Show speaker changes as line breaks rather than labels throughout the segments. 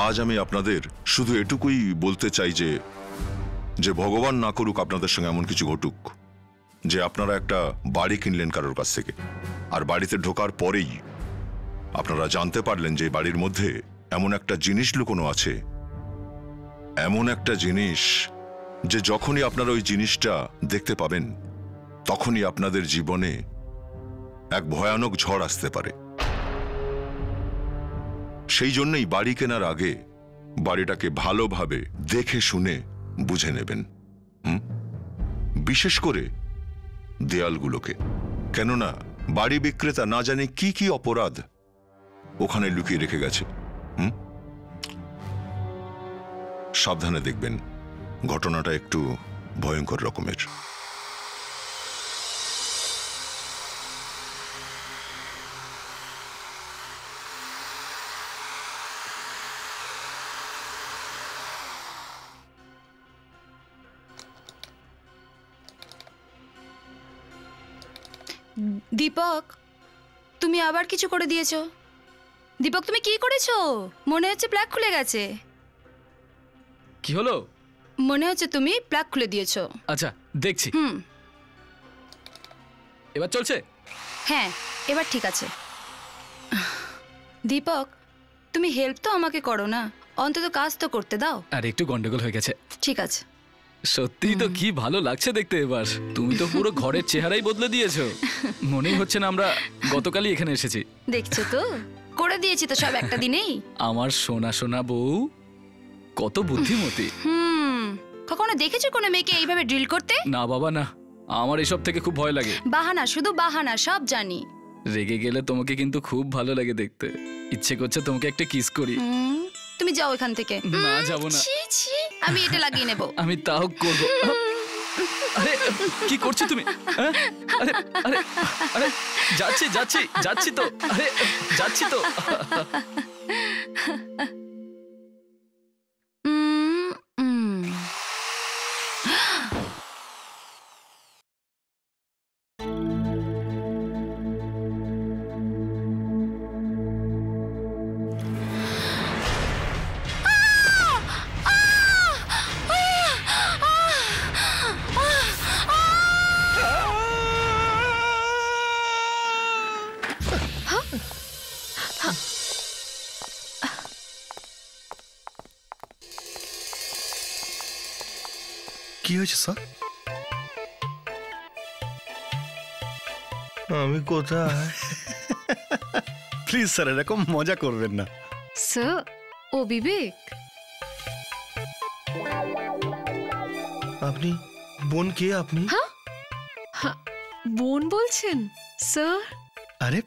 আজ আমি আপনাদের শুধু এটুকুই বলতে চাই যে ভগবান না করুক আপনাদের সঙ্গে এমন কিছু ঘটুক যে আপনারা একটা বাড়ি কিনলেন কারোর কাছ থেকে, আর বাড়িতে ঢোকার পরেই আপনারা জানতে পারলেন যে বাড়ির মধ্যে এমন একটা জিনিস লুকোনো আছে, এমন একটা জিনিস যে যখনই আপনারা ওই জিনিসটা দেখতে পাবেন তখনই আপনাদের জীবনে এক ভয়ানক ঝড় আসতে পারে। সেই জন্যই বাড়ি কেনার আগে বাড়িটাকে ভালোভাবে দেখে শুনে বুঝে নেবেন, বিশেষ করে দেয়ালগুলোকে। কেননা বাড়ি বিক্রেতা না জানে কি কি অপরাধ ওখানে লুকিয়ে রেখে গেছে। সাবধানে দেখবেন, ঘটনাটা একটু ভয়ঙ্কর রকমের।
দীপক, তুমি আবার কিছু করে দিয়েছো। দীপক, তুমি কি করেছো? মনে হচ্ছে প্লাগ খুলে গেছে।
কি হলো?
মনে হচ্ছে তুমি প্লাগ খুলে দিয়েছো।
আচ্ছা, দেখছি। এবার চলছে?
হ্যাঁ, এবার ঠিক আছে। দীপক, তুমি হেল্প তো আমাকে করো না, অন্তত কাজ তো করতে দাও।
আর একটু গন্ডগোল হয়ে গেছে।
ঠিক আছে।
সত্যি তো কি ভালো লাগছে দেখতে এবার। তুমি তো পুরো ঘরের চেহারাই বদলে দিয়েছো। মনেই হচ্ছে না আমরা গতকালই এখানে এসেছি।
দেখছো তো, করে দিয়েছি তো সব একটা দিনেই।
আমার সোনা সোনা বউ কত বুদ্ধিমতী।
কখনো দেখেছো কোনো মেয়েকে এইভাবে ড্রিল করতে?
না বাবা না, আমার এসব থেকে খুব ভয় লাগে।
বাহানা, শুধু বাহানা, সব জানি।
রেগে গেলে তোমাকে কিন্তু খুব ভালো লাগে দেখতে। ইচ্ছে করছে তোমাকে একটা কিস করি।
তুমি যাও এখান থেকে।
না, যাব না।
ছি ছি, আমি এটা লাগিয়ে নেব।
আমি তাও করব। আরে কি করছো তুমি? আরে আরে আরে যাচ্ছি যাচ্ছি যাচ্ছি তো। আরে যাচ্ছি তো।
কি হয়েছে স্যার? আমি কোথায়? প্লিজ স্যার, এরকম মজা করবেন না।
স্যার, ও বিবেক।
আপনি বোন কে আপনি?
বোন বলছেন স্যার?
আরে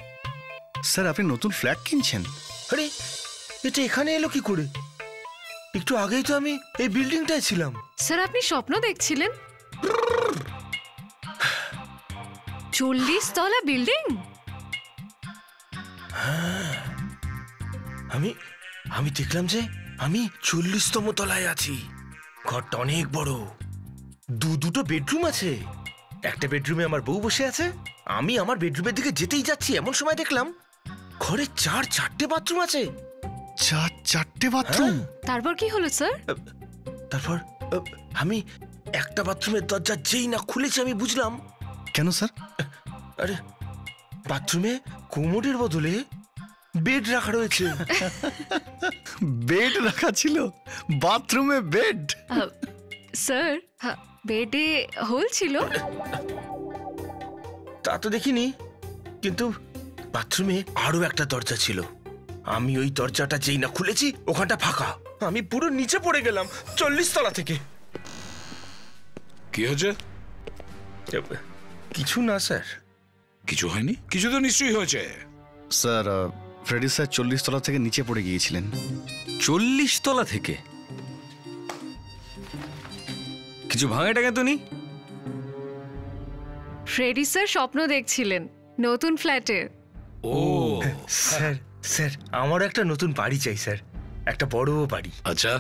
স্যার, আপনি নতুন ফ্ল্যাট কিনছেন?
আরে এটা এখানে এলো কি করে? একটু আগেই তো আমি এই বিল্ডিংটায় ছিলাম।
স্যার, আপনি স্বপ্ন দেখছিলেন? 40 তলা বিল্ডিং?
আমি দেখলাম যে আমি 40তম তলায় আছি। ঘরটা অনেক বড়, দুটো বেডরুম আছে। একটা বেডরুমে আমার বউ বসে আছে। আমি আমার বেডরুমের দিকে যেতেই যাচ্ছি, এমন সময় দেখলাম ঘরে 4-4টে বাথরুম আছে।
4-4টে বাথরুম?
তারপর কি হলো স্যার?
তারপর আমি একটা বাথরুমের দরজা যেই না খুলেছি আমি বুঝলাম।
কেন স্যার?
আরে বাথরুমে কোমোডের বদলে বেড রাখা রয়েছে।
বেড রাখা ছিল বাথরুমে? বেড?
স্যার, বেডে হোল ছিল?
তা তো দেখিনি, কিন্তু বাথরুমে আরো একটা দরজা ছিল। আমি ওই দরজাটা যেই না খুলেছি ওখানটা ফাঁকা। আমি পুরো নিচে পড়ে গেলাম 40 তলা থেকে।
কি হয়েছে?
কিছু না স্যার।
কিছু হয়নি? কিছু তো নিশ্চয়ই হয়েছে।
স্যার, ফ্রেডি স্যার 40 তলা থেকে নিচে পড়ে গিয়েছিলেন।
40 তলা থেকে? কিছু ভাঙাটা কেন নি?
ফ্রেডি স্যার স্বপ্ন দেখছিলেন নতুন ফ্ল্যাটের।
ও
স্যার, স্যার আমার একটা নতুন বাড়ি চাই স্যার, একটা বড় বাড়ি।
আচ্ছা,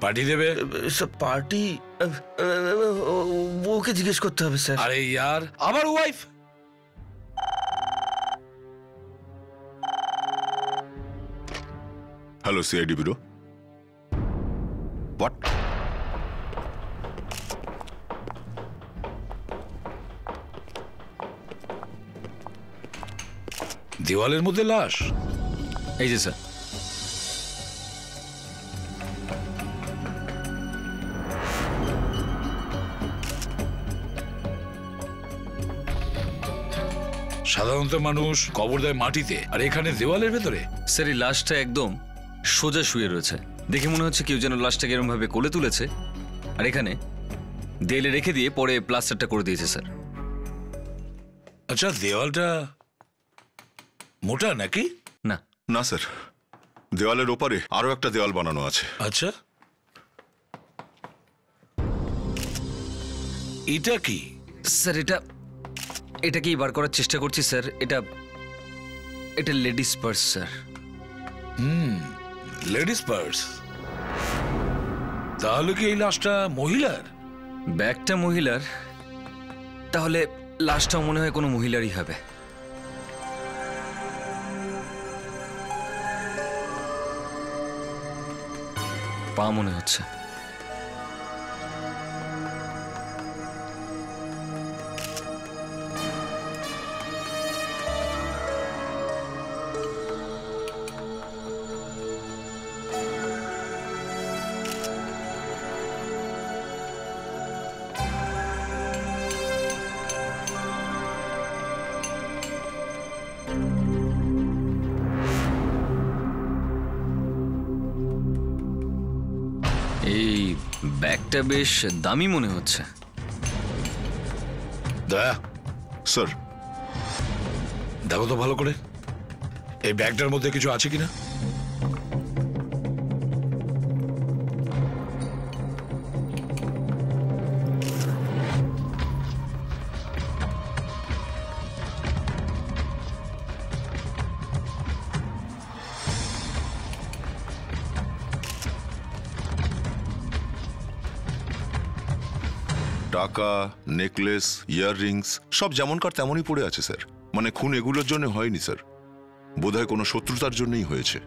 পার্টি দেবে?
পার্টি ওকে জিজ্ঞেস করতে হবে স্যার।
আরে ইয়ার, আমার wife.
Hello CID bureau. What?
দেওয়ালের মধ্যে লাশ?
এই যে স্যার।
সাধারণত মানুষ কবর দেয় মাটিতে, আর এখানে দেওয়ালের ভেতরে?
স্যার এই লাশটা একদম সোজা শুয়ে রয়েছে, দেখে মনে হচ্ছে কেউ যেন লাশটাকে এরকম ভাবে কোলে তুলেছে আর এখানে দেয়ালে রেখে দিয়ে পরে প্লাস্টারটা করে দিয়েছে স্যার।
আচ্ছা, দেওয়ালটা মোটা নাকি?
না
না স্যার, দেওয়ালের ওপারে আরো একটা দেওয়াল বানানো আছে।
আচ্ছা, এটা কি?
স্যার এটাকেই বার করার চেষ্টা করছি স্যার। এটা ladies purse sir.
Ladies purse? তাহলে কি এই লাশটা মহিলার?
ব্যাগটা মহিলার, তাহলে লাশটাও মনে হয় কোনো মহিলারই হবে। পা মনে হচ্ছে। এই ব্যাগটা বেশ দামি মনে হচ্ছে।
দয়া,
স্যার,
দেখো তো ভালো করে এই ব্যাগটার মধ্যে কিছু আছে কিনা।
টাকা, নেকলেস, ইয়াররিংস সব যেমনকার তেমনই পড়ে আছে স্যার। মানে খুন এগুলোর জন্য হয়নি স্যার, বোধহয় কোনো শত্রুতার জন্যই হয়েছে।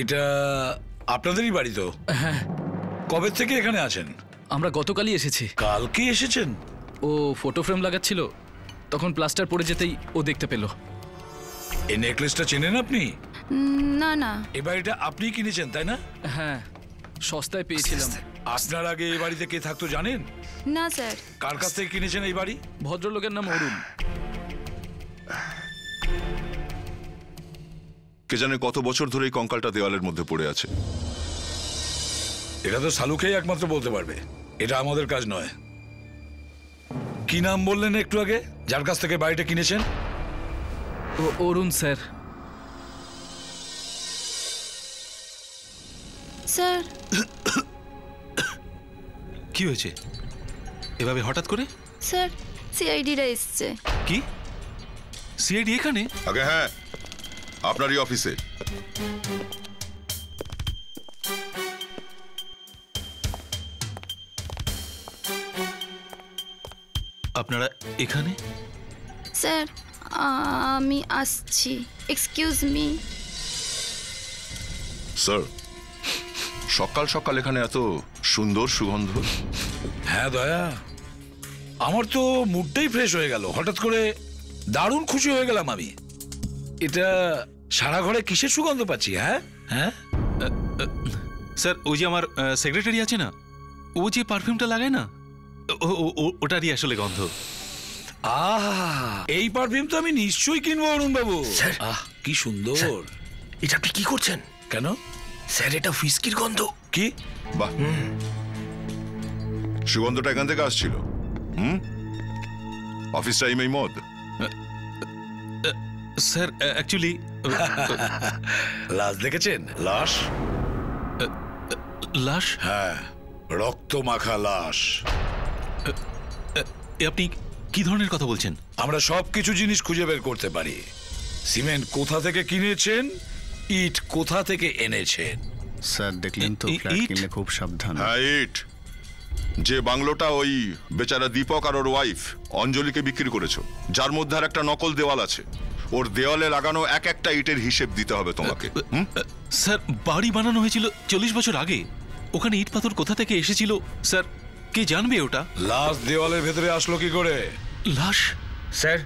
এটা আপনাদেরই বাড়ি তো?
হ্যাঁ।
কবে থেকে এখানে আছেন?
আমরা গতকালই এসেছি।
কালকে এসেছেন?
ও ফটো ফ্রেম লাগাচ্ছিল, তখন প্লাস্টার পড়ে যেতেই ও দেখতে পেল।
এই নেকলেসটা চেনেন আপনি?
না না।
এই বাড়িটা আপনি কিনেছেন তাই না?
হ্যাঁ, সস্তায় পেয়েছিলাম।
আপনার আগে এই বাড়িতে কে থাকতো জানেন?
না স্যার।
কার কাছ থেকে কিনেছেন এই বাড়ি?
ভদ্রলোকের নাম অরুণ।
কে জানে কত বছর ধরে এই কঙ্কালটা দেওয়ালের মধ্যে পড়ে আছে।
এটা তো সালুকেই একমাত্র বলতে পারবে, এটা আমাদের কাজ নয়। কি নাম বললেন একটু আগে যার কাছ থেকে বাড়িটা কিনেছেন?
অরুণ স্যার।
স্যার,
কি হয়েছে এভাবে হঠাৎ করে?
স্যার সিআইডিরা এসছে।
কি সিআইডি এখানে?
আগে হ্যাঁ, আপনারই অফিসে।
আপনারা এখানে?
স্যার আমি আসছি, এক্সকিউজ মি।
স্যার, সকাল সকাল এখানে এত সুন্দর সুগন্ধ।
হ্যাঁ দয়া, আমার তো মুডটাই ফ্রেশ হয়ে গেল হঠাৎ করে, দারুণ খুশি হয়ে গেলাম আমি। এটা সারা ঘরে কিসের সুগন্ধ পাচ্ছি? হ্যাঁ হ্যাঁ
স্যার, ওই যে আমার সেক্রেটারি আছে না, ও যে পারফিউমটা লাগায় না, ওটারই আসলে গন্ধ।
এই পারফিউম তো আমি নিশ্চয়ই কিনবো অরুণ বাবু। কি সুন্দর।
এটা আপনি কি করছেন?
কেন
স্যার, এটা হুইস্কির গন্ধ।
কি?
বাহ, সুগন্ধটা এখান থেকে আসছিল। অফিস টাইমেই মদ?
স্যার অ্যাকচুয়ালি
লাশ দেখেছেন? লাশ?
লাশ?
হ্যাঁ, রক্ত মাখা লাশ।
আপনি কি ধরনের কথা বলছেন?
আমরা সবকিছু জিনিস খুঁজে বের করতে পারি। সিমেন্ট কোথা থেকে কিনেছেন, ইট কোথা থেকে এনেছেন।
স্যার দেখলেন তো, ফ্ল্যাট কিনলে খুব সাবধান।
হ্যাঁ, ইট। যে বাংলোটা ওই বেচারা দীপক আর ওর ওয়াইফ অঞ্জলিকে বিক্রি করেছো, যার মধ্যে আর একটা নকল দেওয়াল আছে, ওর দেওয়ালে লাগানো এক একটা ইটের হিসেব দিতে হবে তোমাকে।
স্যার বাড়ি বানানো হয়েছিল 40 বছর আগে, ওখানে ইট পাথর কোথা থেকে এসেছিল স্যার কে জানবে ওটা?
লাশ দেওয়ালের ভেতরে আসলো কি করে?
লাশ?
স্যার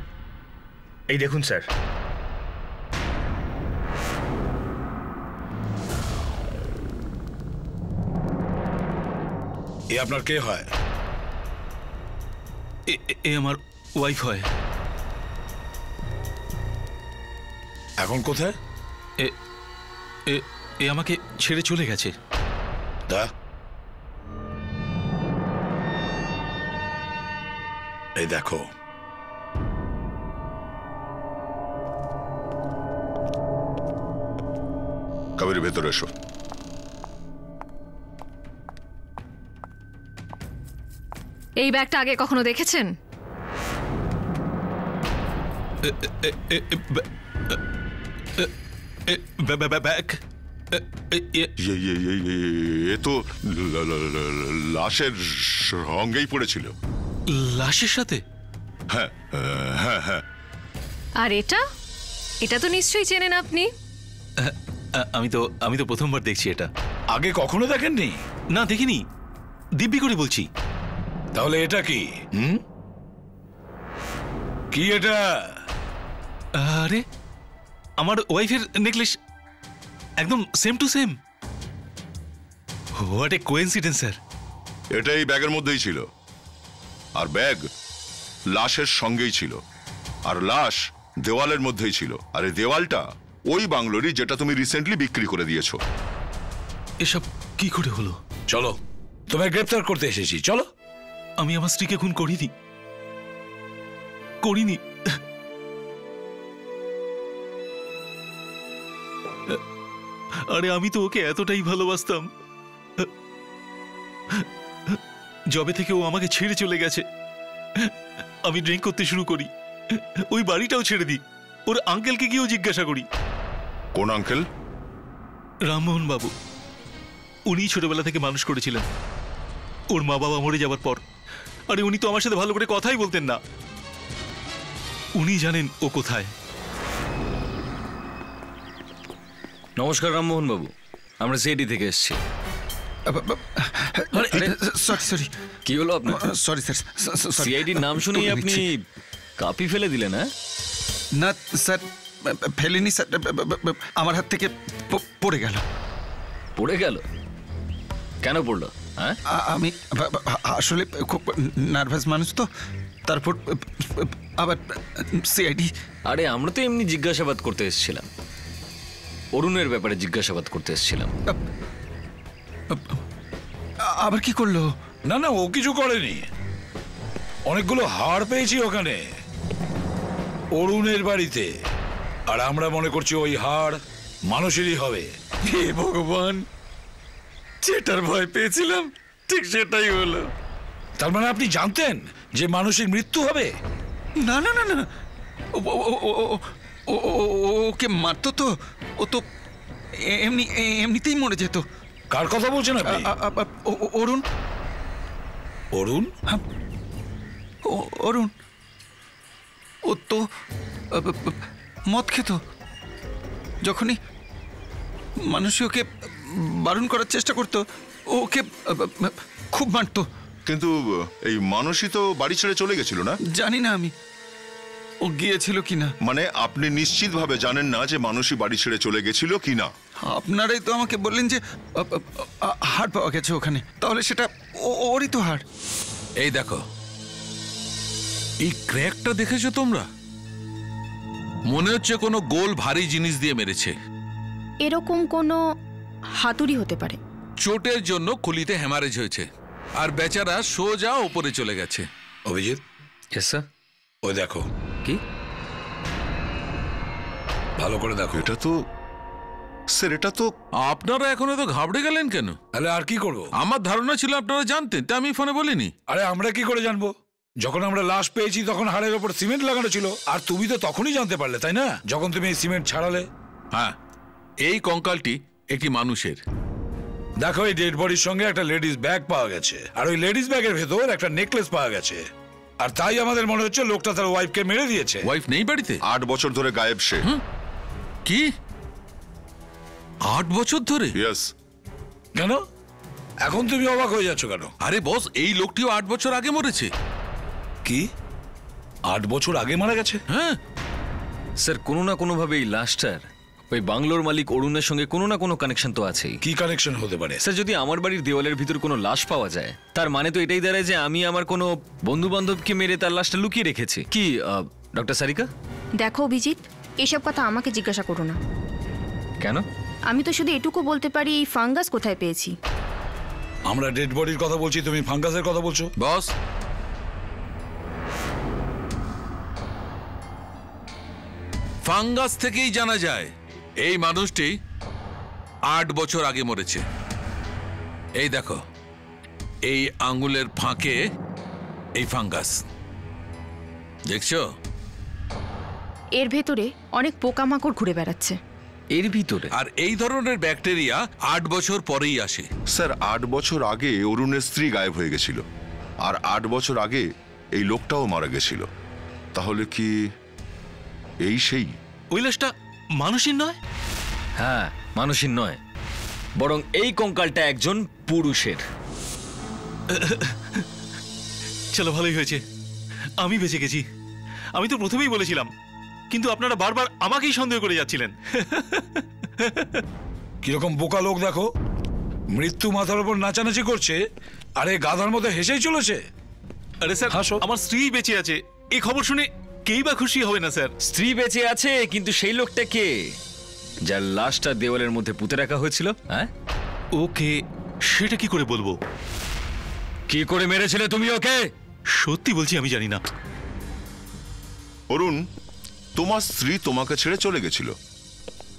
এই দেখুন স্যার,
এ আপনার কে হয়?
এ আমার ওয়াইফ হয়।
এখন কোথায়?
এ এ এ আমাকে ছেড়ে চলে গেছে।
দা এই দেখো,
কাবেরী ভেতরে এসো।
এই ব্যাগটা আগে কখনো দেখেছেন?
ব্যাগ?
এ তো লাশের সঙ্গেই পড়েছিল।
লাশের সাথে?
হ্যাঁ হ্যাঁ হ্যাঁ।
আর এটা এটা তো নিশ্চয়ই চেনেন আপনি।
আমি তো প্রথমবার দেখছি এটা।
আগে কখনো দেখেননি?
না দেখিনি, দিব্যি করে বলছি।
তাহলে এটা কি? কি এটা?
আরে আমার ওয়াইফের নেকলেস, একদম same to same. What a coincidence sir.
এটা এই ব্যাগের মধ্যেই ছিল, আর ব্যাগ লাশের সঙ্গেই ছিল, আর লাশ দেওয়ালের মধ্যেই ছিল, আর এই দেওয়ালটা ওই বাংলোরই যেটা তুমি রিসেন্টলি বিক্রি করে দিয়েছো।
এসব কি করে হলো?
চলো, তোমায় গ্রেফতার করতে এসেছি, চলো।
আমি আমার স্ত্রীকে খুন করিনি। আরে আমি তো ওকে এতটাই ভালোবাসতাম, যবে থেকে ও আমাকে ছেড়ে চলে গেছে আমি ড্রিঙ্ক করতে শুরু করি, ওই বাড়িটাও ছেড়ে দিই, ওর আঙ্কেলকে গিয়েও জিজ্ঞাসা করি।
কোন আঙ্কেল?
রামমোহন বাবু, উনি ছোটবেলা থেকে মানুষ করেছিলেন ওর মা বাবা মরে যাবার পর। আরে উনি তো আমার সাথে ভালো করে কথাই বলতেন না, উনি জানেন ও কোথায়।
নমস্কার রামমোহন বাবু, আমরা সিআইডি থেকে এসেছি।
সরি
কি হলো আপনার?
সরি স্যার,
সিআইডির নাম শুনেই আপনি কাপি ফেলে দিলেন? হ্যাঁ
না স্যার, ফেলিনি স্যার, আমার হাত থেকে পড়ে গেল।
পড়ে গেল? কেন পড়লো? হ্যাঁ
আমি আসলে খুব নার্ভাস মানুষ তো, তারপর আবার সিআইডি।
আরে আমরা তো এমনি জিজ্ঞাসাবাদ করতে এসেছিলাম, অরুণের ব্যাপারে জিজ্ঞাসাবাদ করতে এসেছিলাম।
আবার কি করলো?
না না, ও কিছু করেনি। অনেকগুলো হাড় পেয়েছি ওখানে অরুণের বাড়িতে, আর আমরা মনে করছি ওই হাড় মানুষেরই হবে।
হে ভগবান, যেটার ভয় পেয়েছিলাম ঠিক সেটাই হলো।
তার মানে আপনি জানতেন যে মানুষের মৃত্যু হবে?
না না না না, ওকে মারতো তো, ও তো এমনিতেই মরে যেত।
কার কথা বলছেন আপনি?
অরুণ।
অরুণ?
অরুণ, ও তো মদ খেত, যখনই মানুষ ওকে বারণ করার চেষ্টা করতো ওকে খুব মারতো।
কিন্তু এই মানুষই তো বাড়ি ছেড়ে চলে গেছিল না?
জানি না আমি ও গিয়েছিল কিনা।
মানে আপনি নিশ্চিতভাবে জানেন না যে মানুষই বাড়ি ছেড়ে চলে গেছিল কিনা?
আপনারাই তো আমাকে বললেন যে হাড় পাওয়া গেছে ওখানে, তাহলে সেটা ওরই তো হাড়।
এই দেখো, এই ক্র্যাকটা দেখেছো তোমরা? মনে হচ্ছে কোনো গোল ভারী জিনিস দিয়ে মেরেছে।
এরকম কোনো হাতুড়ি হতে পারে।
চোটের জন্য খুলিতে হ্যামারেজ হয়েছে, আর বেচারা সোজা ওপরে চলে গেছে।
Abhijit,
yes sir.
ওই দেখো।
কি?
ভালো করে দেখো।
এটা তো স্যার, এটা তো।
আপনারা এখন তো ঘাবড়ে গেলেন কেন?
তাহলে আর কি করবো?
আমার ধারণা ছিল আপনারা জানতেন, তা আমি ফোনে বলিনি।
আরে আমরা কি করে জানবো? যখন আমরা লাশ পেয়েছি তখন হাড়ের ওপর সিমেন্ট লাগানো ছিল, আর তুমি তো তখনই জানতে পারলে, তাই না? যখন তুমি এই সিমেন্ট ছাড়ালে।
হ্যাঁ, এই কঙ্কালটি একটি মানুষের,
দেখো এই ডেড বডির সঙ্গে একটা লেডিস ব্যাগ পাওয়া গেছে, আর ওই লেডিস ব্যাগের ভেতর একটা নেকলেস পাওয়া গেছে। আর তাই আমাদের মনে হচ্ছে লোকটা তার ওয়াইফকে মেরে দিয়েছে।
ওয়াইফ নেই বাড়িতে?
8 বছর ধরে গায়েব সে।
কি 8 বছর ধরে?
ইয়েস।
কেন এখন তুমি অবাক হয়ে যাচ্ছ কেন?
আরে বস, এই লোকটিও 8 বছর আগে মরেছে।
কি 8 বছর আগে মারা গেছে?
হ্যাঁ
স্যার, কোনো না কোনোভাবে এই লাশটার ওই বাংলোর মালিক অরুণের সঙ্গে কোনো না কোনো কানেকশন তো আছেই।
কি কানেকশন হতে পারে?
স্যার, যদি আমার বাড়ির দেওয়ালের ভিতর কোনো লাশ পাওয়া যায়, তার মানে তো এটাই দাঁড়ায় যে আমি আমার কোনো বন্ধু বান্ধবকে মেরে তার লাশটা লুকিয়ে রেখেছি। কি ডক্টর সারিকা?
দেখো অভিজিৎ, এসব কথা আমাকে জিজ্ঞাসা করো না।
কেন?
আমি তো শুধু এটুকু বলতে পারি এই ফাঙ্গাস কোথায় পেয়েছি।
আমরা ডেড বডির কথা বলছি, তুমি ফাঙ্গাসের কথা বলছো?
বস, ফাঙ্গাস থেকেই জানা যায় এই মানুষটি 8 বছর আগে মরেছে। এই দেখো, এই আঙ্গুলের ফাঁকে এই ফাঙ্গাস দেখছো?
এর ভেতরে অনেক পোকামাকড় ঘুরে বেড়াচ্ছে।
এর ভিতরে?
আর এই ধরনের ব্যাকটেরিয়া 8 বছর পরেই আসে।
স্যার, 8 বছর আগে অরুণের স্ত্রী গায়েব হয়ে গেছিল, আর 8 বছর আগে এই লোকটাও মারা গেছিল। তাহলে কি এই সেই?
ওই লাশটা মানুষের নয়?
হ্যাঁ, মানুষের নয়, বরং এই কঙ্কালটা একজন পুরুষের।
চলো, ভালোই হয়েছে আমি বেঁচে গেছি। আমি তো প্রথমেই বলেছিলাম, কিন্তু আপনারা বারবার আমাকেই সন্দেহ করে যাচ্ছিলেন।
কিরকম বোকা লোক দেখো, মৃত্যু মাথার উপর নাচানাচি করছে, আরে গাধার মতো হেসেই চলেছে।
আরে স্যার,
হাসো।
আমার স্ত্রী বেঁচে আছে, এই খবর শুনে কেই বা খুশি হবে না স্যার?
স্ত্রী বেঁচে আছে, কিন্তু সেই লোকটা কে যার লাশটা দেওয়ালের মধ্যে পুঁতে রাখা হয়েছিল? হ্যাঁ,
ওকে সেটা কি করে বলবো?
কি করে মেরেছিলে তুমি ওকে?
সত্যি বলছি, আমি জানি না।
অরুণ, তোমার স্ত্রী তোমাকে ছেড়ে চলে গেছিল,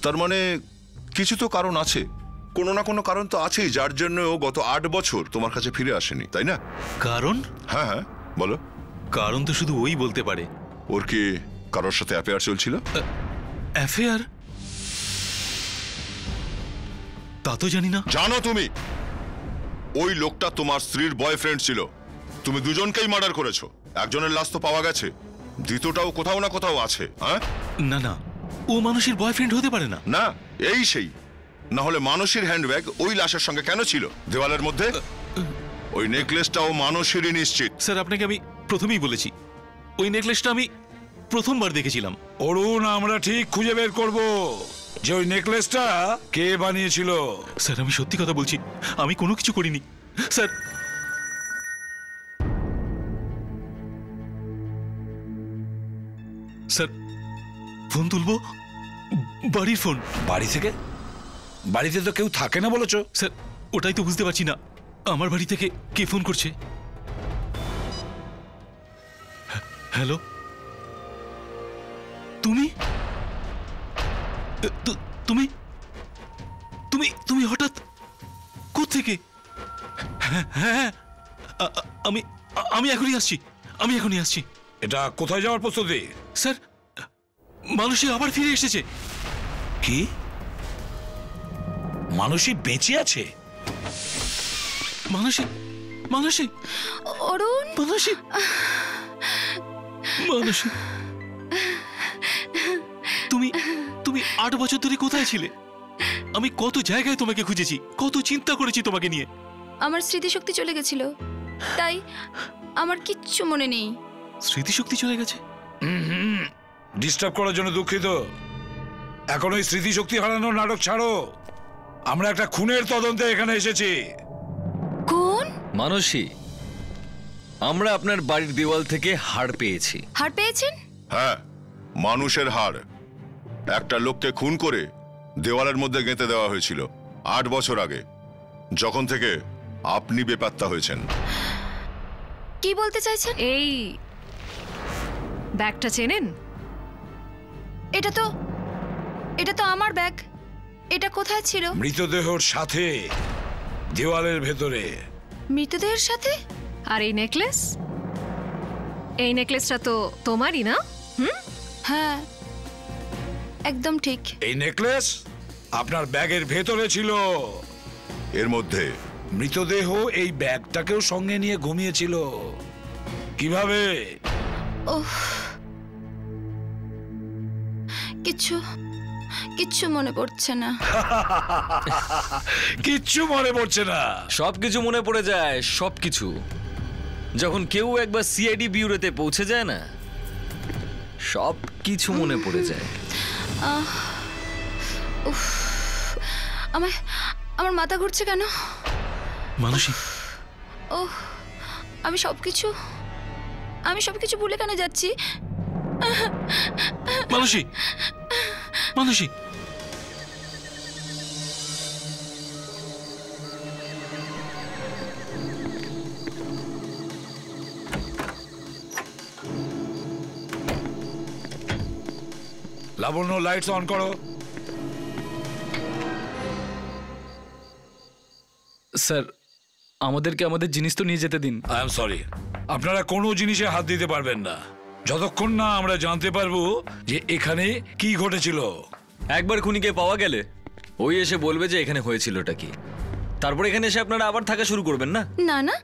তার মানে কিছু তো কারণ আছে। কোনো না কোনো কারণ তো আছেই যার জন্য ও গত 8 বছর তোমার কাছে ফিরে আসেনি, তাই না?
কারণ?
হ্যাঁ হ্যাঁ, বলো।
কারণ তো শুধু ওই বলতে পারে।
ওর কি কারোর সাথে অ্যাফেয়ার চলছিল?
অ্যাফেয়ার? তা তো জানি না।
জানো তুমি, ওই লোকটা তোমার স্ত্রীর বয়ফ্রেন্ড ছিল। তুমি দুজনকেই মার্ডার করেছো। একজনের লাশ তো পাওয়া গেছে, দ্বিতীয়টাও কোথাও না কোথাও আছে। হ্যাঁ
না না, ও মানুষের বয়ফ্রেন্ড হতে পারে না।
না, এই সেই। না হলে মানুষের হ্যান্ডব্যাগ ওই লাশের সঙ্গে কেন ছিল দেওয়ালের মধ্যে? ওই নেকলেসটাও মানুষেরই নিশ্চিত।
স্যার, আপনাকে আমি প্রথমেই বলেছি, ওই নেকলেসটা আমি প্রথমবার দেখেছিলাম।
অরুণ, আমরা ঠিক খুঁজে বের করব যে ওই নেকলেসটা কে বানিয়েছিল।
স্যার, আমি সত্যি কথা বলছি, আমি কোনো কিছু করিনি স্যার। স্যার, ফোন তুলবো? বাড়ির ফোন।
বাড়ি থেকে? বাড়িতে তো কেউ থাকে না বলেছো।
স্যার, ওটাই তো বুঝতে পারছি না, আমার বাড়ি থেকে কে ফোন করছে। হ্যালো, তুমি তুমি তুমি তুমি হঠাৎ কোত্থেকে? হ্যাঁ হ্যাঁ, আমি আমি এখনই আসছি, আমি এখনই আসছি।
এটা কোথায় যাওয়ার প্রস্তুতি?
স্যার, মানুষই আবার ফিরে এসেছে।
কি? মানুষই বেঁচে আছে?
মানুষই মানুষই
অরুণ,
মানুষই মানুষই তুমি তুমি 8 বছর ধরে কোথায় ছিলে? আমি কত জায়গায় তোমাকে খুঁজেছি, কত চিন্তা করেছি তোমাকে নিয়ে।
আমার স্মৃতিশক্তি চলে গেছিল, তাই আমার কিচ্ছু মনে নেই।
স্মৃতিশক্তি চলে গেছে?
ডিস্টার্ব করার জন্য দুঃখিত। এখন ওই স্মৃতিশক্তি হারানোর নাটক ছাড়ো। আমরা একটা খুনের তদন্তে এখানে এসেছি।
কোন
মানসী, আমরা আপনার বাড়ির দেওয়াল থেকে হাড় পেয়েছি।
হাড় পেয়েছেন?
হ্যাঁ, মানুষের হাড়। একটা লোককে খুন করে দেওয়ালের মধ্যে গেঁথে দেওয়া হয়েছিল 8 বছর আগে, যখন থেকে আপনি বেপাত্তা হয়েছেন।
কি বলতে চাইছেন?
এই ব্যাগটা চেনেন?
এটা তো আমার ব্যাগ। এটা কোথায় ছিল?
মৃতদেহর সাথে, দেওয়ালের ভেতরে।
মৃতদেহের সাথে?
আর এই নেকলেস? এই নেকলেসটা তো তোমারই না?
হ্যাঁ, একদম ঠিক।
এই নেকলেস আপনার ব্যাগের ভেতরে ছিল।
এর মধ্যে
মৃতদেহ এই ব্যাগটাকেও সঙ্গে নিয়ে ঘুমিয়েছিল। কিভাবে?
কিচ্ছু মনে পড়ছে না।
কিচ্ছু মনে পড়ছে না?
সবকিছু মনে পড়ে যায়, সবকিছু। যখন কেউ একবার সিআইডি বিউরোতে পৌঁছে যায় না, সব কিছু মনে পড়ে যায়।
আমার মাথা ঘুরছে কেন?
মানসী,
আমি সবকিছু ভুলে কেন যাচ্ছি?
মানসী, মানসী,
লাবণ্য, লাইটস অন করো।
স্যার, আমাদেরকে আমাদের জিনিস তো নিয়ে যেতে দিন।
আই এম সরি, আপনারা কোনো জিনিসে হাত দিতে পারবেন না যতক্ষণ না আমরা জানতে পারবো যে এখানে কি ঘটেছিল।
একবার খুনিকে পাওয়া গেলে ওই এসে বলবে যে এখানে হয়েছিলটা কি, তারপর এখানে এসে আপনারা আবার থাকা শুরু করবেন না?
না না,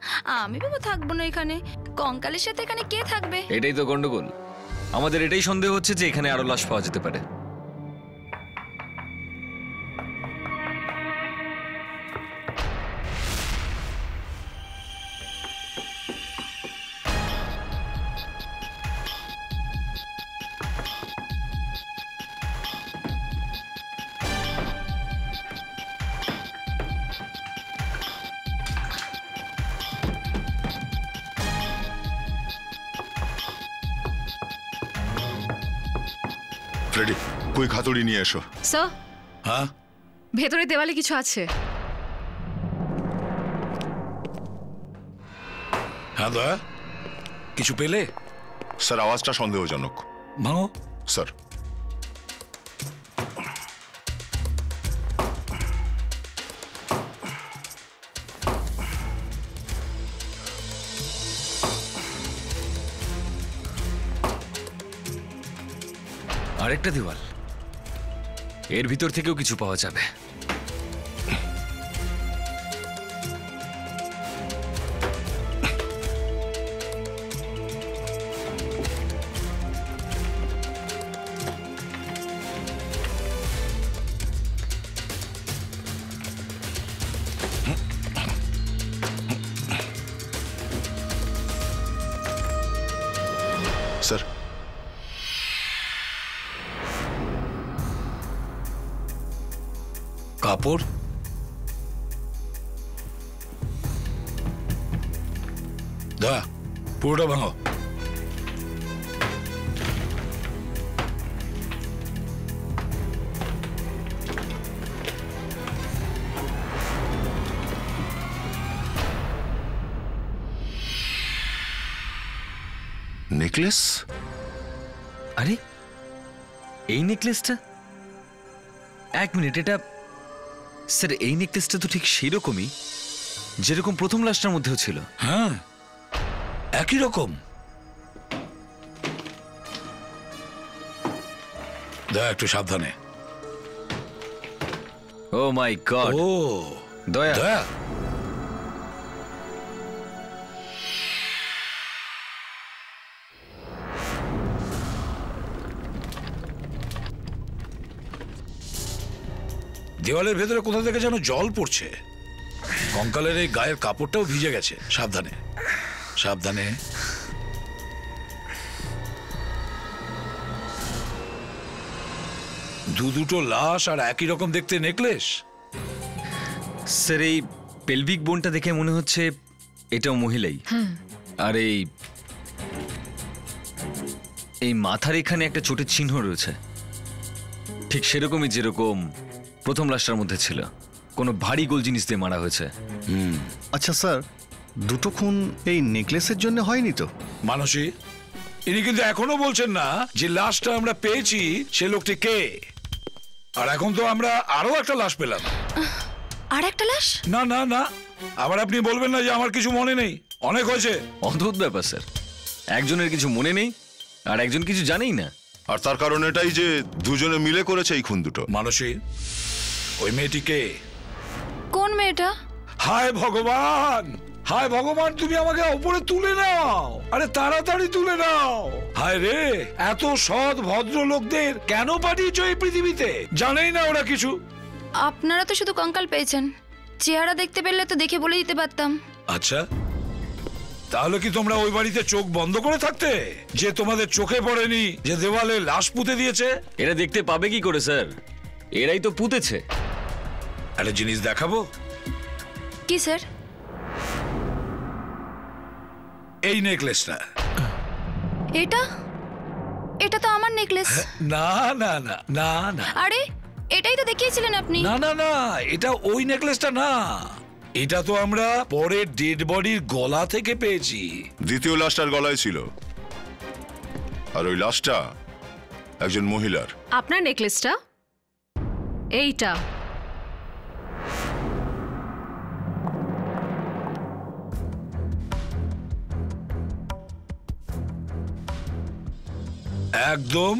আমি বাবা থাকবো না এখানে। কঙ্কালের সাথে এখানে কে থাকবে?
এটাই তো গন্ডগোল। আমাদের এটাই সন্দেহ হচ্ছে যে এখানে আরো লাশ পাওয়া যেতে পারে।
ফ্রেডি, কই হাতুড়ি নিয়ে এসো।
স্যার,
হ্যাঁ
ভেতরে দেওয়ালে কিছু আছে।
হ্যাঁ দয়া, কিছু পেলে?
স্যার, আওয়াজটা সন্দেহজনক।
ভাঙো।
স্যার,
আরেকটা দেওয়াল, এর ভিতর থেকেও কিছু পাওয়া যাবে।
স্যার,
কাপড়? দয়া, পুরোটা ভাঙো।
নেকলেস?
আরে, এই নেকলেসটা? এক মিনিট, এটা স্যার, এই নেকলেসটা তো ঠিক সেই রকমই যেরকম প্রথম লাশটার মধ্যেও ছিল।
হ্যাঁ, একই রকম। দয়া, একটু সাবধানে।
ও মাই গড।
ও
দয়া,
দয়া, দেওয়ালের ভেতরে কোথা থেকে যেন জল পড়ছে। কঙ্কালের এই গায়ের কাপড়টাও ভিজে গেছে। সাবধানে, সাবধানে। দুটো লাশ আর একই রকম দেখতে নেকলেস।
স্যার, এই পেলভিক বোনটা দেখে মনে হচ্ছে এটাও মহিলাই। আর এই মাথার এখানে একটা চোটের চিহ্ন রয়েছে, ঠিক সেরকমই যেরকম প্রথম লাশটার মধ্যে ছিল। কোনো ভারী গোল জিনিস দিয়ে মারা হয়েছে।
আচ্ছা স্যার, দুটো খুন এই নেকলেসের জন্য হয়নি তো?
মানসী, ইনি কিন্তু এখনো বলছেন না যে লাশটা আমরা পেয়েছি সে লোকটি কে। আর এখন তো আমরা আরো একটা লাশ পেলাম।
আর একটা লাশ?
না না না, আবার আপনি বলবেন না যে আমার কিছু মনে নেই। অনেক হয়েছে।
অদ্ভুত ব্যাপার স্যার, একজনের কিছু মনে নেই আর একজন কিছু জানেই না।
আর তার কারণ এটাই যে দুজনে মিলে করেছে এই খুন দুটো।
মানসী, ওই মেয়েটিকে
কোন মেয়েটা?
হায় ভগবান, হায় ভগবান, তুমি আমাকে উপরে তুলে নাও, আরে তাড়াতাড়ি তুলে নাও। হায় রে, এত সৎ ভদ্র লোকদের কেন পাঠিয়েছো এই পৃথিবীতে? জানেই না ওরা কিছু।
আপনারা তো শুধু কঙ্কাল পেয়েছেন, চেহারা দেখতে পেলে তো দেখে বলে দিতে পারতাম।
আচ্ছা, তাহলে কি তোমরা ওই বাড়িতে চোখ বন্ধ করে থাকতে, যে তোমাদের চোখে পড়েনি যে দেওয়ালে লাশ পুঁতে দিয়েছে?
এরা দেখতে পাবে কি করে স্যার? এরাই তো পুঁতেছে।
একটা জিনিস দেখাবো?
কি স্যার?
এই নেকলেসটা।
এটা এটা তো আমার নেকলেস।
না না না না না,
আরে এটাই তো দেখিয়েছিলেন আপনি।
না না না, এটা ওই নেকলেসটা না। এটা তো আমরা পরে ডেড বডির গলা থেকে পেয়েছি।
দ্বিতীয় লাশটার গলায় ছিল, আর ওই লাশটা একজন মহিলার।
আপনার নেকলেসটা এইটা।
একদম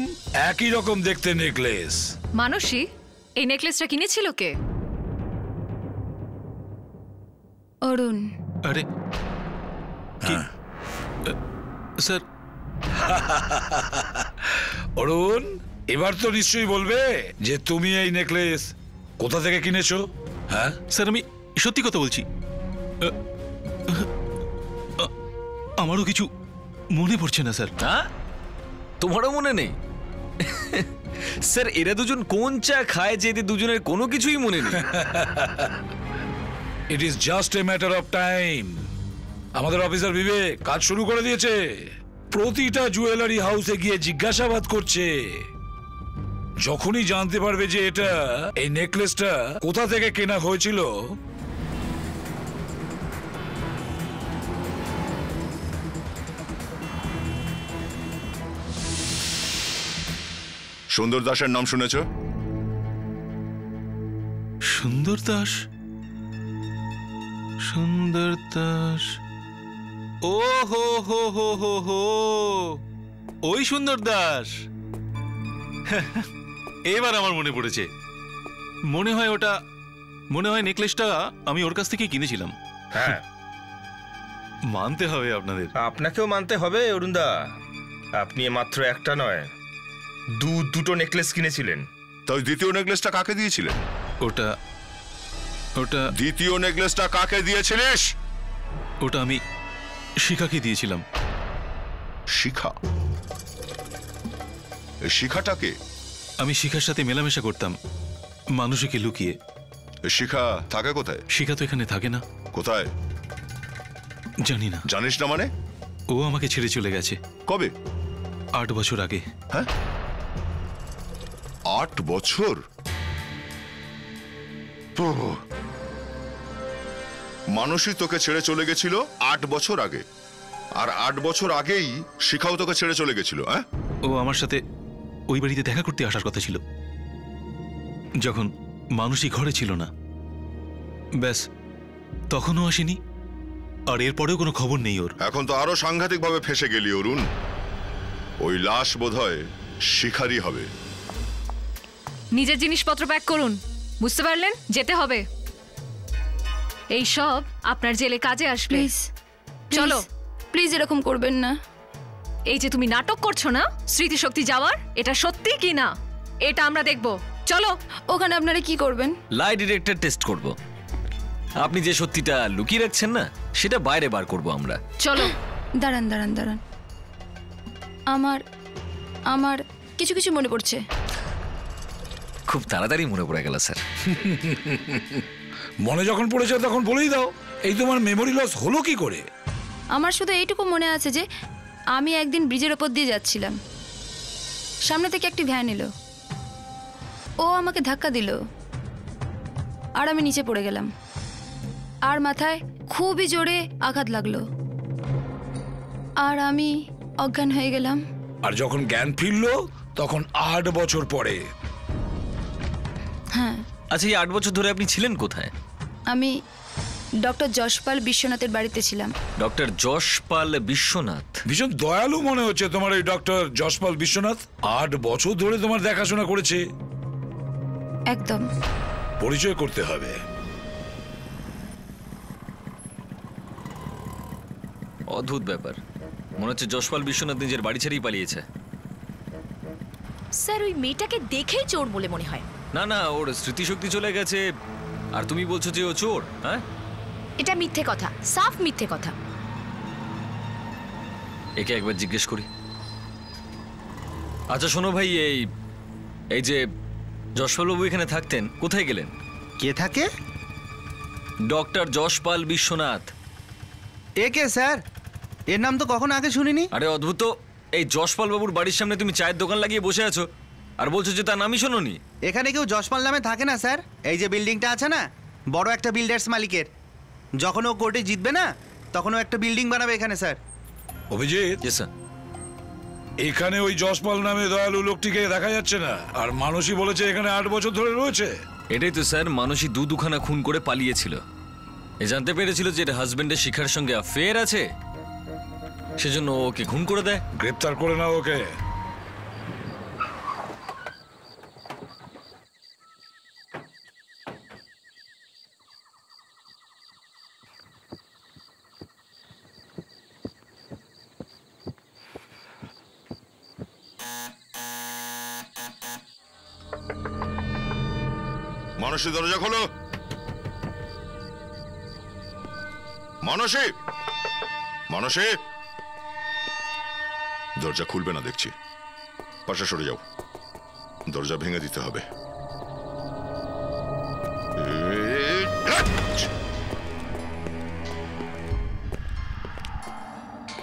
একই রকম দেখতে নেকলেস।
মানসী, এই নেকলেসটা কিনেছিল কে?
অরুণ।
আরে কি স্যার?
অরুণ, এবার তো নিশ্চয়ই বলবে যে তুমি এই নেকলেস কোথা থেকে কিনেছো। হ্যাঁ
স্যার, আমি সত্যি কথা বলছি। আমারও কিছু মনে পড়ছে না স্যার।
হ্যাঁ, তোমারও মনে নেই? স্যার, এরা দুজন কোন চা খায় যে এদের দুজনের কোনো কিছুই মনে নেই।
It is just a matter of time. আমাদের অফিসার বিবেক কাজ শুরু করে দিয়েছে। প্রতিটা জুয়েলারি হাউসে গিয়ে জিজ্ঞাসাবাদ করছে। যখনই জানতে পারবে যে এটা এই নেকলেসটা কোথা থেকে কেনা হয়েছিল,
সুন্দর দাসের নাম শুনেছ?
সুন্দর দাস? সুন্দর দাস? ও হো হো হো হো হো, ওই সুন্দর দাস। এবার আমার মনে পড়েছে। মনে হয় নেকলেসটা আমি ওর কাছ থেকে কিনেছিলাম।
হ্যাঁ,
মানতে হবে আপনাদের।
আপনাকেও মানতে হবে অরুণদা। আপনি মাত্র একটা নয়, দুটো নেকলেস কিনেছিলেন।
তাই দ্বিতীয় নেকলেসটা কাকে দিয়েছিলেন?
ওটা
দ্বিতীয় নেকলেসটা কাকে দিয়েছিলিস?
ওটা আমি শিখাকে দিয়েছিলাম।
শিখা? এই শিখাটাকে?
আমি শিখার সাথে মেলামেশা করতাম, মানুষকে লুকিয়ে।
শিখা থাকে কোথায়?
শিখা তো এখানে থাকে না।
কোথায়?
জানি না।
জানিস না মানে?
ও আমাকে ছেড়ে চলে গেছে।
কবে?
8 বছর আগে।
হ্যাঁ, 8 বছর? মানুষই তোকে ছেড়ে চলে গেছিল 8 বছর আগে, আর 8 বছর আগেই শিখাও তোকে ছেড়ে চলে গেছিল। হ্যাঁ,
ও আমার সাথে ওই বাড়িতে দেখা করতে আসার কথা ছিল, যখন মানুষই ঘরে ছিল না। ব্যাস, তখনও আসেনি, আর এরপরেও কোনো খবর নেই ওর।
এখন তো আরো সাংঘাতিক ভাবে ফেসে গেলি অরুণ। ওই লাশ বোধহয় শিখারই হবে।
নিজের জিনিসপত্র প্যাক করুন, বুঝতে পারলেন? যেতে হবে। এই সব আপনার জেলে কাজে আসবে।
প্লিজ
চলো।
প্লিজ এরকম করবেন না।
এই যে তুমি নাটক করছো না স্মৃতিশক্তি যাওয়ার, এটা সত্যি কি না এটা আমরা দেখব। চলো।
ওখানে আপনারা কি করবেন?
লাই ডিটেক্টর টেস্ট করব। আপনি যে সত্যিটা লুকিয়ে রাখছেন না, সেটা বাইরে বার করব আমরা।
চলো।
দাঁড়ান দাঁড়ান দাঁড়ান, আমার কিছু কিছু মনে পড়ছে।
খুব তাড়াতাড়ি মনে পড়ে গেল স্যার।
মনে যখন পড়েছে তখন বলেই দাও। এই তোমার মেমোরি লস হলো কি করে?
আমার শুধু এইটুকু মনে আছে যে আমি একদিন ব্রিজের ওপর দিয়ে যাচ্ছিলাম, সামনে থেকে একটি ভ্যান এলো, ও আমাকে ধাক্কা দিল, আর আমি নিচে পড়ে গেলাম, আর মাথায় খুবই জোরে আঘাত লাগলো, আর আমি অজ্ঞান হয়ে গেলাম।
আর যখন জ্ঞান ফিরলো তখন 8 বছর পরে।
হ্যাঁ।
আচ্ছা, এই 8 বছর ধরে আপনি ছিলেন কোথায়?
আমি ডক্টর যশপাল বিশ্বনাথের বাড়িতে ছিলাম।
ডক্টর যশপাল বিশ্বনাথ?
ভীষণ দয়ালু মনে হচ্ছে তোমার এই ডক্টর যশপাল বিশ্বনাথ। 8 বছর ধরে তোমার দেখাশোনা করেছে।
একদম।
পরিচয় করতে হবে।
অদ্ভুত ব্যাপার, মনে হচ্ছে যশপাল বিশ্বনাথ নিজের বাড়ি ছেড়েই পালিয়েছে।
স্যার ওই মেয়েটাকে দেখেই চোর বলে মনে হয়।
না না, ওর স্মৃতিশক্তি চলে গেছে, আর তুমি বলছো যে ও চোর? হ্যাঁ,
এটা মিথ্যে কথা, সাফ মিথ্যে কথা।
একে একবার জিজ্ঞেস করি। আচ্ছা শোনো ভাই, এই যে যশপালবাবু এখানে থাকতেন, কোথায় গেলেন?
কে থাকে?
ডক্টর যশপাল বিশ্বনাথ।
এ কে স্যার? এর নাম তো কখনো আগে শুনিনি।
আরে অদ্ভুত, এই যশপাল বাবুর বাড়ির সামনে তুমি চায়ের দোকান লাগিয়ে বসে আছো আর বলছো যে তার নামই শোনোনি।
এখানে কেউ যশপাল নামে থাকে না স্যার। এই যে বিল্ডিংটা আছে না, বড় একটা বিল্ডার্স মালিকের, যখন ও কোর্টে জিতবে না তখন ও একটা বিল্ডিং বানাবে এখানে স্যার।
অভিজিৎ,
এখানে ওই যশপাল নামে দয়ালু লোকটিকে দেখা যাচ্ছে না, আর মানুষই বলেছে এখানে 8 বছর ধরে রয়েছে।
এটাই তো স্যার, মানুষই দুখানা খুন করে পালিয়েছিল। এ জানতে পেরেছিল যে এটা হাজবেন্ডের শিখার সঙ্গে অ্যাফেয়ার আছে, সেজন্য ওকে খুন করে দেয়।
গ্রেপ্তার করে নাও ওকে।
মানসী, দরজা খোলো। মানসী, মানসী, দরজা খুলবে না দেখছি, পাশে সরে যাও, দরজা ভেঙে দিতে হবে।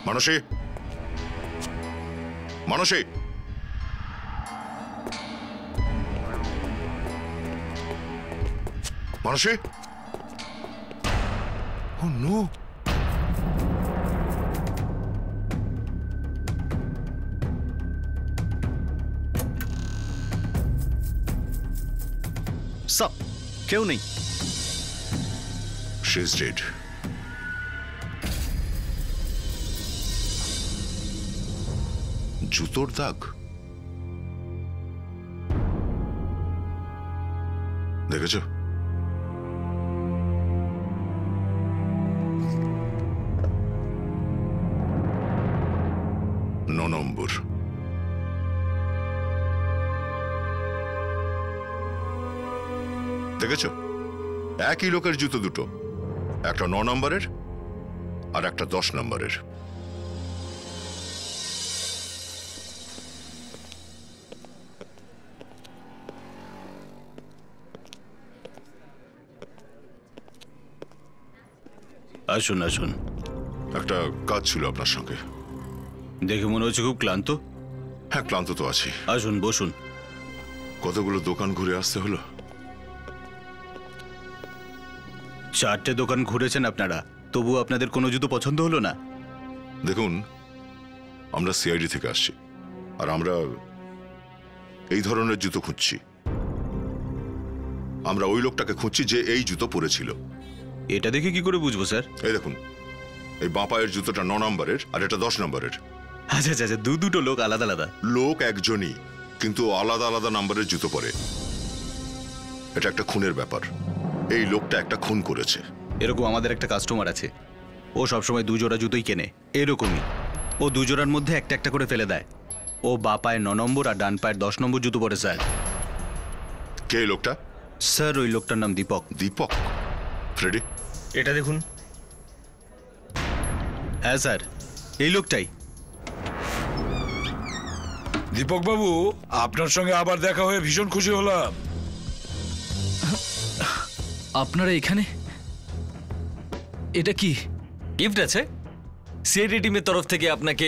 মানসী, মানসী, মানসী, ও নো,
সব কেউ নেই।
She is dead. জুতোর দাগ দেখেছো? নম্বর। দেখেছো, একই লোকের জুতো দুটো, একটা 9 নম্বরের আর একটা 10 নম্বরের।
আসুন আসুন।
একটা কাজ ছিল আপনার সঙ্গে।
দেখে মনে হচ্ছে খুব ক্লান্ত।
হ্যাঁ, ক্লান্ত তো আছি।
আসুন বসুন।
কতগুলো দোকান ঘুরে আসতে হলো।
4টে দোকান ঘুরেছেন আপনারা, তবু আপনাদের কোনো জুতো পছন্দ হলো না?
দেখুন, আমরা সিআইডি থেকে আসছি, আর আমরা এই ধরনের জুতো খুঁজছি। আমরা ওই লোকটাকে খুঁজছি যে এই জুতো পরেছিল।
এটা দেখে কি করে বুঝবো স্যার?
এই দেখুন, এই বাঁ পায়ের জুতোটা 9 নম্বরের আর এটা 10 নম্বরের।
আচ্ছা আচ্ছা, দুটো লোক আলাদা আলাদা।
লোক একজনই, কিন্তু আলাদা আলাদা নাম্বারের জুতো পরে। এটা একটা খুনের ব্যাপার। এই লোকটা একটা খুন করেছে।
এরকম আমাদের একটা কাস্টমার আছে, ও সবসময় 2 জোড়া জুতোই কেনে। এরকমই ও 2 জোড়ার মধ্যে একটা একটা করে ফেলে দেয়। ও বাঁ পায়ের 9 নম্বর আর ডান পায়ের 10 নম্বর জুতো পরে স্যার।
কে এই লোকটা?
স্যার ওই লোকটার নাম দীপক।
দীপক? ফ্রেডি,
এটা দেখুন।
হ্যাঁ স্যার, এই লোকটাই।
দীপক বাবু, আপনার সঙ্গে আবার দেখা হয়ে ভীষণ খুশি হলাম।
আপনারা এখানে? এটা কি?
গিফট আছে সিআইডি টিমের তরফ থেকে আপনাকে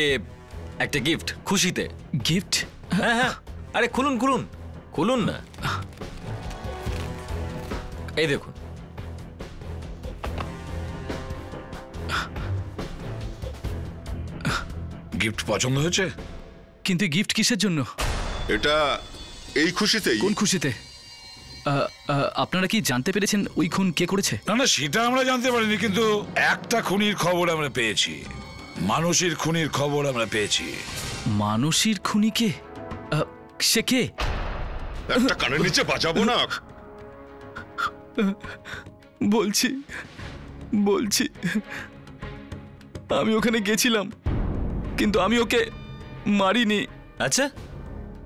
একটা গিফট, খুশিতে।
গিফট?
হ্যাঁ হ্যাঁ, আরে খুলুন খুলুন খুলুন না। এই দেখুন।
গিফট পছন্দ হয়েছে?
কিন্তু গিফট কিসের জন্য?
এটা এই খুশিতেই।
কোন খুশিতে? আপনারা কি জানতে পেরেছেন ওই খুন কে করেছে?
না না, সেটা আমরা জানতে পারিনি, কিন্তু একটা খুনির খবর আমরা পেয়েছি। মানসীর খুনির খবর আমরা পেয়েছি।
মানসীর খুনি কে? সে কে?
একটা কানের নিচে বাজাবো না।
বলছি আমি ওখানে গেছিলাম, কিন্তু আমি ওকে মারিনি।
আচ্ছা,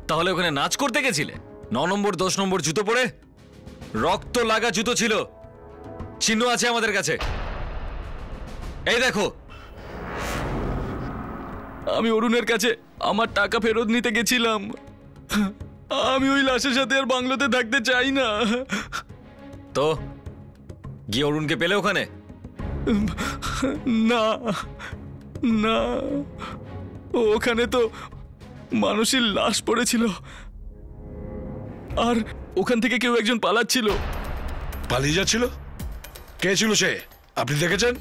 তাহলে ওখানে নাচ করতে গেছিলে? 9 নম্বর 10 নম্বর জুতো পরে, রক্ত লাগা জুতো ছিল, চিহ্ন আছে আমাদের কাছে। এই দেখো।
আমি অরুণের কাছে আমার টাকা ফেরত নিতে গেছিলাম। আমি ওই লাশের সাথে আর বাংলোতে থাকতে চাই না।
তো গিয়ে অরুণকে পেলে ওখানে?
না না, ওখানে তো মানুষের লাশ পড়েছিল, আর ওখান থেকে কেউ একজন পালাচ্ছিল।
পালিয়ে যাচ্ছিল? কে ছিল সে, আপনি দেখেছেন?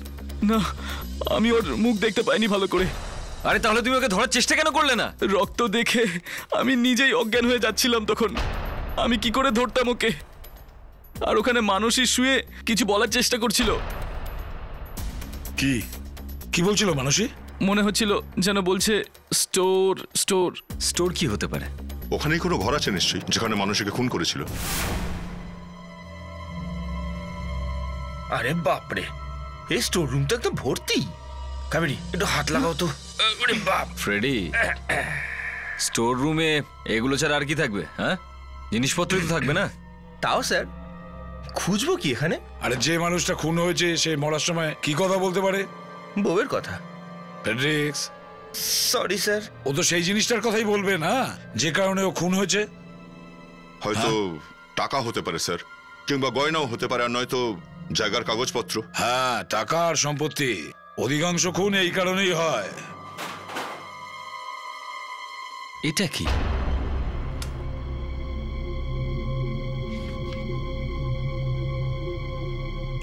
না, আমি ওর মুখ দেখতে পাইনি ভালো করে।
আরে তাহলে তুমি ওকে ধরার চেষ্টা কেন করলে না?
রক্ত দেখে আমি নিজেই অজ্ঞান হয়ে যাচ্ছিলাম তখন। আমি কি করে ধরতাম ওকে? আর ওখানে মানুষই শুয়ে কিছু বলার চেষ্টা করছিল।
কি কি বলছিল মানুষই?
মনে হচ্ছিল যেন বলছে স্টোর স্টোর।
স্টোর কি হতে পারে?
ওখানেই কোনো ঘর আছে নিশ্চয়ই, যেখানে মানুষকে খুন করেছিল।
আরে বাপরে, এই স্টোর রুম তো একদম ভর্তি। কাবেরী, একটু হাত লাগাও তো। আরে বাপ।
ফ্রেডি, স্টোর রুমে এগুলো ছাড়া আর কি থাকবে? হ্যাঁ, জিনিসপত্রই তো থাকবে না।
তাও স্যার, খুঁজবো কি এখানে?
আরে যে মানুষটা খুন হয়েছে সে মরার সময় কি কথা বলতে পারে?
বউয়ের কথা।
ফেডরিক্স,
সরি স্যার।
ও তো সেই জিনিসটার কথাই বলবে না যে কারণে ও খুন হয়েছে।
হয়তো টাকা হতে পারে স্যার, কিংবা গয়নাও হতে পারে, আর নয়তো জায়গার কাগজপত্র।
হ্যাঁ, টাকা আর সম্পত্তি। অধিকাংশ খুন এই কারণেই হয়।
এটা কি?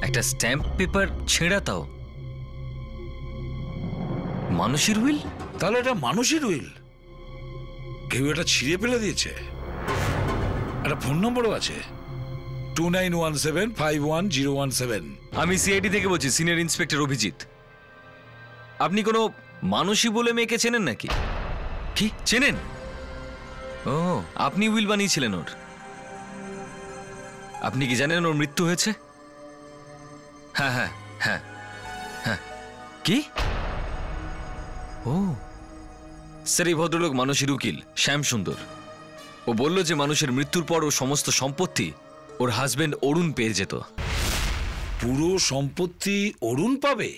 একটা স্ট্যাম্প পেপার ছেঁড়া, তাও মানুষের উইল?
তাহলে এটা মানুষের উইল। কেউ এটা ছিঁড়ে ফেলে দিয়েছে। একটা ফোন নম্বরও আছে, 2917511017।
আমি সিআইডি থেকে বলছি, সিনিয়র ইন্সপেক্টর অভিজিৎ। আপনি কোনো মানুষই বলে মেয়েকে চেনেন নাকি? কি চেনেন? ও, আপনি উইল বানিয়েছিলেন ওর। আপনি কি জানেন ওর মৃত্যু হয়েছে? হ্যাঁ হ্যাঁ হ্যাঁ হ্যাঁ। কি? ও স্যার, এই ভদ্রলোক মানুষের উকিল শ্যাম সুন্দর। ও বলল যে মানুষের মৃত্যুর পর ও সমস্ত সম্পত্তি ওর হাজবেন্ড অরুণ পেয়ে যেত।
পুরো সম্পত্তি অরুণ পাবে?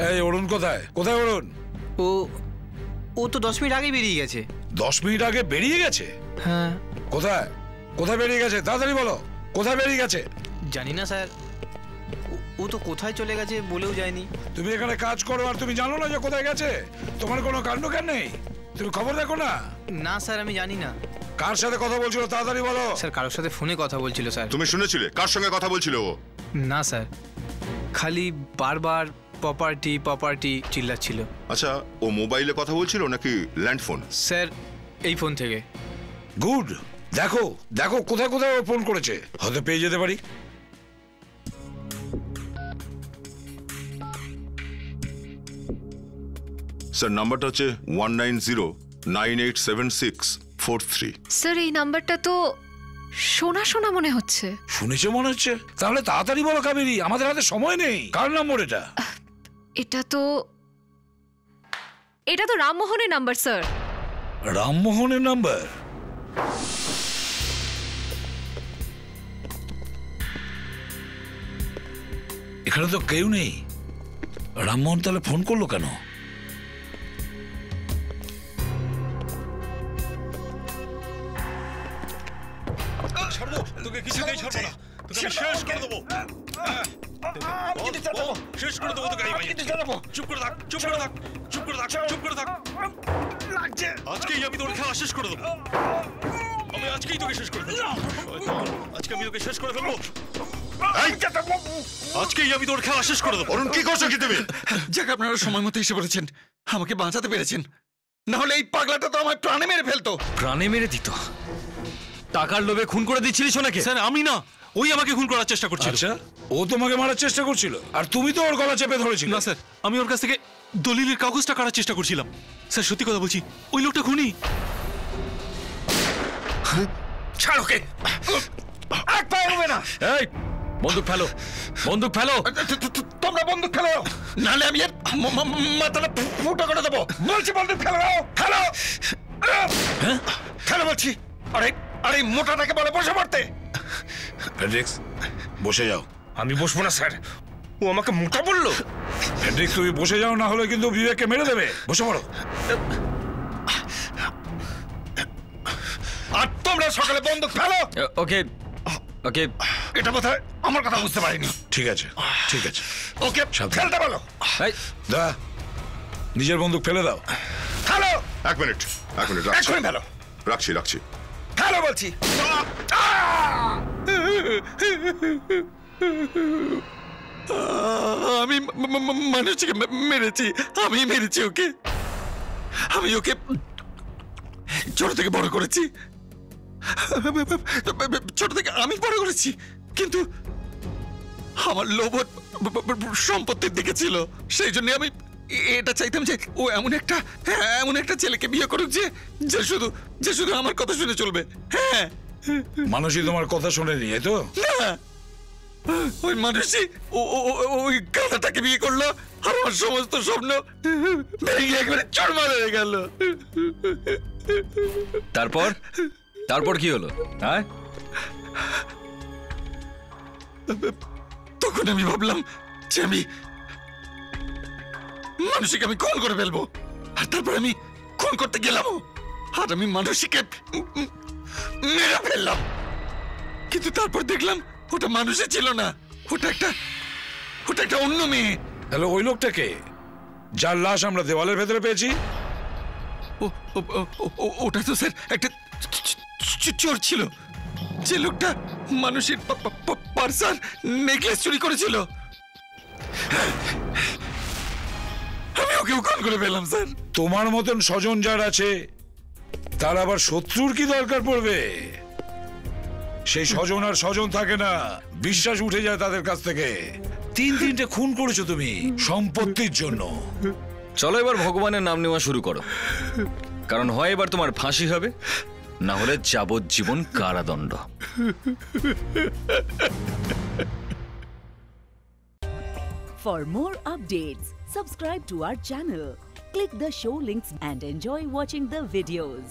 এই অরুণ কোথায়? কোথায় অরুণ?
ও তো 10 মিনিট আগে বেরিয়ে গেছে।
10 মিনিট আগে বেরিয়ে গেছে?
হ্যাঁ।
কোথায় কোথায় বেরিয়ে গেছে? তাড়াতাড়ি বলো, কোথায় বেরিয়ে গেছে?
জানি না স্যার, ও তো কোথায় চলে গেছে বলেও যায়নি।
তুমি এখানে কাজ করো আর তুমি জানো না যে কোথায় গেছে? তোমার কোনো কাণ্ড জ্ঞান নেই? তুমি খবর দেখো না?
না স্যার, আমি জানি না।
কার সাথে কথা বলছিল তাড়াতাড়ি বলো।
স্যার, কারোর সাথে ফোনে কথা বলছিল স্যার।
তুমি শুনেছিলে কার সঙ্গে কথা বলছিল ও?
না স্যার, খালি বারবার প্রপার্টি প্রপার্টি চিল্লাচ্ছিল।
আচ্ছা, ও মোবাইলে কথা বলছিল নাকি ল্যান্ড ফোন?
স্যার, এই ফোন থেকে।
গুড, দেখো দেখো কোথায় কোথায় ও ফোন করেছে, হয়তো পেয়ে যেতে পারি।
স্যার, নাম্বারটা হচ্ছে 190987643।
স্যার, এই নাম্বারটা তো শোনা শোনা মনে হচ্ছে।
শুনেছে মনে হচ্ছে? তাহলে তাড়াতাড়ি বলো কাবেরী, আমাদের হাতে সময় নেই। কার নম্বর এটা?
এটা তো রামমোহনের নাম্বার স্যার।
রামমোহনের নাম্বার? এখানে তো কেউ নেই। রামমোহন তাহলে ফোন করলো কেন?
তোকে কিছুতেই ছাড়বো না, তোকে শেষ করে দেবো, শেষ করে দেবো তোকে। চুপ করে থাক, চুপ করে থাক, চুপ করে থাক, চুপ করে থাক। আজকেই আমি তোর খেলা শেষ করে দেবো। আমি আজকেই তোকে শেষ করে ফেলবো। আজকে আমি তোকে শেষ করে ফেলবো। আজকেই আমি তোর খেলা শেষ করে দেবো।
অরুণ, কি করছো কি তুমি?
যাক, আপনারা সময় মতো এসে পড়েছেন, আমাকে বাঁচাতে পেরেছেন। না হলে এই পাগলাটা তো আমার প্রাণে মেরে ফেলতো।
প্রাণে মেরে দিত? টাকার লোভে খুন করে দিচ্ছিলিস নাকি?
স্যার, আমি না, ওই আমাকে খুন করার চেষ্টা করছিল।
আচ্ছা, ও তোমাকে মারার চেষ্টা করছিল আর তুমি তো ওর গলা চেপে ধরেছিল।
না স্যার, আমি ওর কাছ থেকে দলিলের কাগজটা কাটার চেষ্টা করছিলাম। স্যার, সত্যি কথা বলছি, ওই লোকটা খুনি।
ছাড় ওকে, এক পায়ে হবে না।
এই বন্দুক ফেলো, বন্দুক ফেলো।
তোমরা বন্দুক ফেলো, নাহলে আমি এর মাথাটা ফুটো করে দেবো। বলছি বন্দুক ফেলো, ফেলো ফেলো বলছি। আরে আরে মোটাটাকে বলে বসে পড়তে।
হেড্রিক্স বসে যাও।
আমি বসবো না স্যার, ও আমাকে মোটা বললো।
হেড্রিক্স তুমি বসে যাও, না হলে কিন্তু বিবেককে মেরে দেবে। বসে পড়ো।
আর তোমরা সকালে বন্দুক ফেলো।
ওকে ওকে,
এটা বোধহয় আমার কথা বুঝতে পারিনি।
ঠিক আছে ঠিক আছে,
ওকে ফেলতে বলো।
দা নিজের বন্দুক ফেলে দাও।
ফেলো।
এক মিনিট রাখছি।
এক্ষুনি ফেলো।
রাখছি।
ফেলো বলছি।
আমি মানুষকে মেরেছি, আমি মেরেছি ওকে। আমি ওকে ছোট থেকে বড় করেছি, ছোট থেকে আমি বড় করেছি, কিন্তু আমার লোভ সম্পত্তির দিকে ছিল। সেই জন্য আমি এটা চাইতাম যে ও এমন একটা ছেলেকে বিয়ে করুক যে শুধু আমার কথা শুনে চলবে। হ্যাঁ,
মানুষই তোমার কথা শোনেনি, এই তো?
না, ওই মানুষই ওই গাধাটাকে বিয়ে করলো, আর আমার সমস্ত স্বপ্ন ভেঙে একবারে চড়মার হয়ে গেল।
তারপর কি হলো? হ্যাঁ,
তখন আমি ভাবলাম যে আমি মানুষকে খুন করে ফেলবো, আর তারপর আমি খুন করতে গেলাম, আর আমি মানুষকে মেরে ফেললাম। কিন্তু তারপর দেখলাম ওটা মানুষই ছিল না, ওটা একটা অন্য মেয়ে।
তাহলে ওই লোকটাকে, যার লাশ আমরা দেওয়ালের ভেতরে পেয়েছি?
ওটা তো স্যার একটা চোর ছিল, যে লোকটা মানুষের পার্স আর নেকলেস চুরি করেছিল। আমি ওকে খুন করে ফেললাম স্যার।
তোমার মতন স্বজন যার আছে, তার আবার শত্রুর কি দরকার পড়বে? সেই স্বজন আর স্বজন থাকে না, বিশ্বাস উঠে যায় তাদের কাছ থেকে। তিনটে খুন করেছো তুমি সম্পত্তির জন্য।
চলো এবার ভগবানের নাম নেওয়া শুরু করো, কারণ হয় এবার তোমার ফাঁসি হবে, না হলে যাবজ্জীবন কারাদণ্ড।
For more updates, subscribe to our channel, click the show links and enjoy watching the videos.